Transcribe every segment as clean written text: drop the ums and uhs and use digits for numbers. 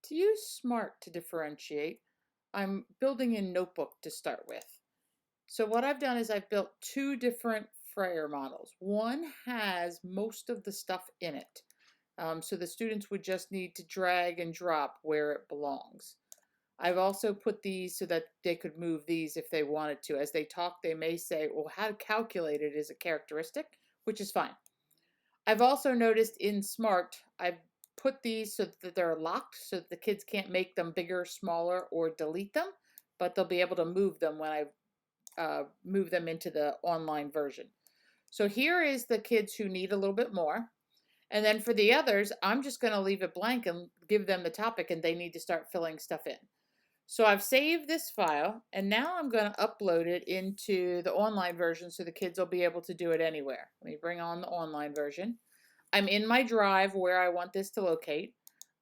To use SMART to differentiate, I'm building a notebook to start with. So what I've done is I've built two different Frayer models. One has most of the stuff in it. So the students would just need to drag and drop where it belongs. I've also put these so that they could move these if they wanted to. As they talk, they may say, well, how to calculate it is a characteristic, which is fine. I've also noticed in SMART, I've put these so that they're locked so that the kids can't make them bigger, smaller, or delete them, but they'll be able to move them when I move them into the online version. So here is the kids who need a little bit more. And then for the others, I'm just going to leave it blank and give them the topic, and they need to start filling stuff in. So I've saved this file, and now I'm going to upload it into the online version so the kids will be able to do it anywhere. Let me bring on the online version. I'm in my drive where I want this to locate.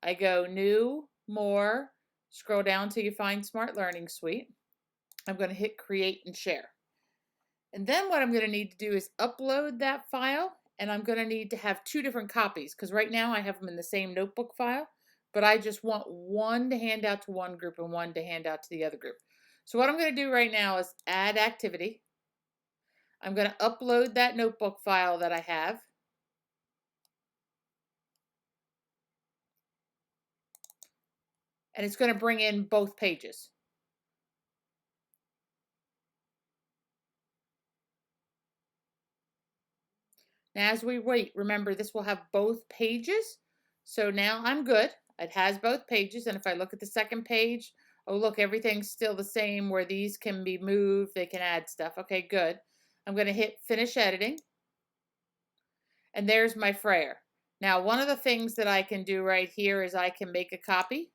I go New, More, scroll down till you find Smart Learning Suite. I'm going to hit Create and Share. And then what I'm going to need to do is upload that file, and I'm going to need to have two different copies because right now I have them in the same notebook file, but I just want one to hand out to one group and one to hand out to the other group. So what I'm going to do right now is add activity. I'm going to upload that notebook file that I have. And it's going to bring in both pages. Now as we wait, remember this will have both pages. So now I'm good. It has both pages, and if I look at the second page, oh look, everything's still the same where these can be moved, they can add stuff. Okay, good. I'm going to hit Finish Editing, and there's my Frayer. Now one of the things that I can do right here is I can make a copy,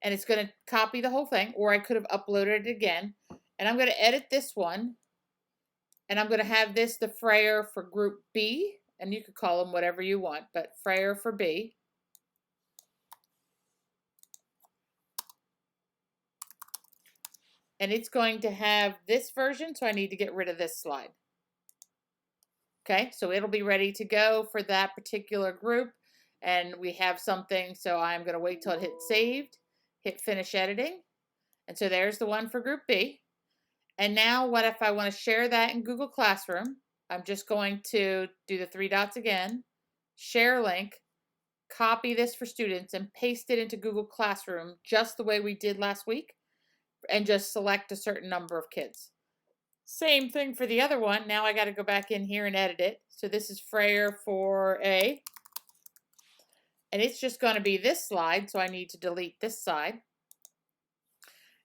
and it's going to copy the whole thing, or I could have uploaded it again, and I'm going to edit this one, and I'm going to have this the Frayer for Group B, and you could call them whatever you want, but Frayer for B. And it's going to have this version, so I need to get rid of this slide. Okay, so it'll be ready to go for that particular group, and we have something, so I'm going to wait till it hits saved, hit Finish Editing, and so there's the one for Group B. And now what if I want to share that in Google Classroom? I'm just going to do the three dots again, share link, copy this for students, and paste it into Google Classroom just the way we did last week, and just select a certain number of kids. Same thing for the other one. Now I got to go back in here and edit it. So this is Frayer for A, and it's just going to be this slide, so I need to delete this side.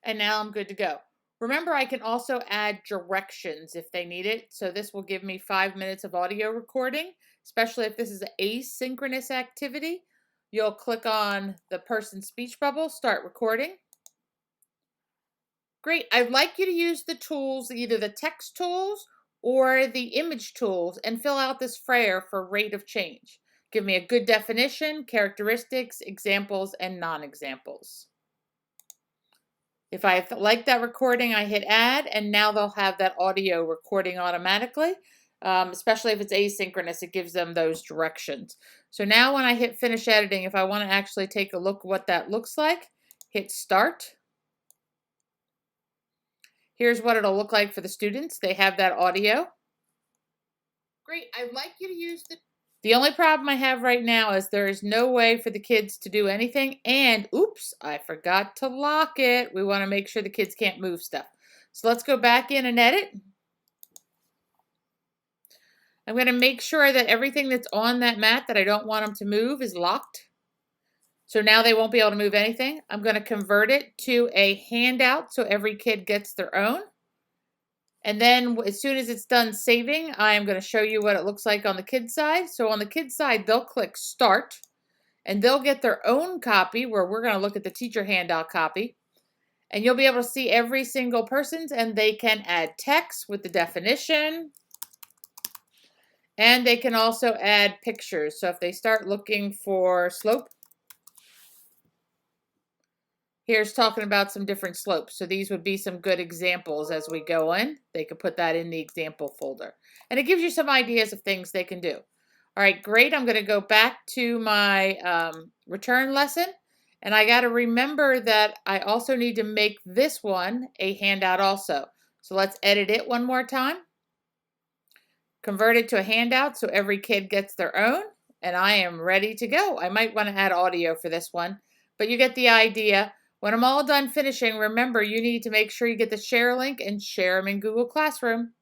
And now I'm good to go. Remember, I can also add directions if they need it. So this will give me 5 minutes of audio recording, especially if this is an asynchronous activity. You'll click on the person's speech bubble, start recording. Great. I'd like you to use the tools, either the text tools or the image tools, and fill out this Frayer for rate of change. Give me a good definition, characteristics, examples, and non-examples. If I like that recording, I hit add, and now they'll have that audio recording automatically, especially if it's asynchronous, it gives them those directions. So now when I hit finish editing, if I want to actually take a look what that looks like, hit start. Here's what it'll look like for the students. They have that audio. Great, I'd like you to use the only problem I have right now is there is no way for the kids to do anything, and oops, I forgot to lock it. We want to make sure the kids can't move stuff. So let's go back in and edit. I'm going to make sure that everything that's on that mat that I don't want them to move is locked. So now they won't be able to move anything. I'm going to convert it to a handout so every kid gets their own. And then as soon as it's done saving, I am going to show you what it looks like on the kids side. So on the kids side, they'll click start and they'll get their own copy where we're going to look at the teacher handout copy. And you'll be able to see every single person's, and they can add text with the definition. And they can also add pictures. So if they start looking for slope, here's talking about some different slopes. So these would be some good examples as we go in. They could put that in the example folder. And it gives you some ideas of things they can do. All right, great. I'm going to go back to my return lesson. And I got to remember that I also need to make this one a handout also. So let's edit it one more time. Convert it to a handout so every kid gets their own. And I am ready to go. I might want to add audio for this one, but you get the idea. When I'm all done finishing, remember you need to make sure you get the share link and share them in Google Classroom.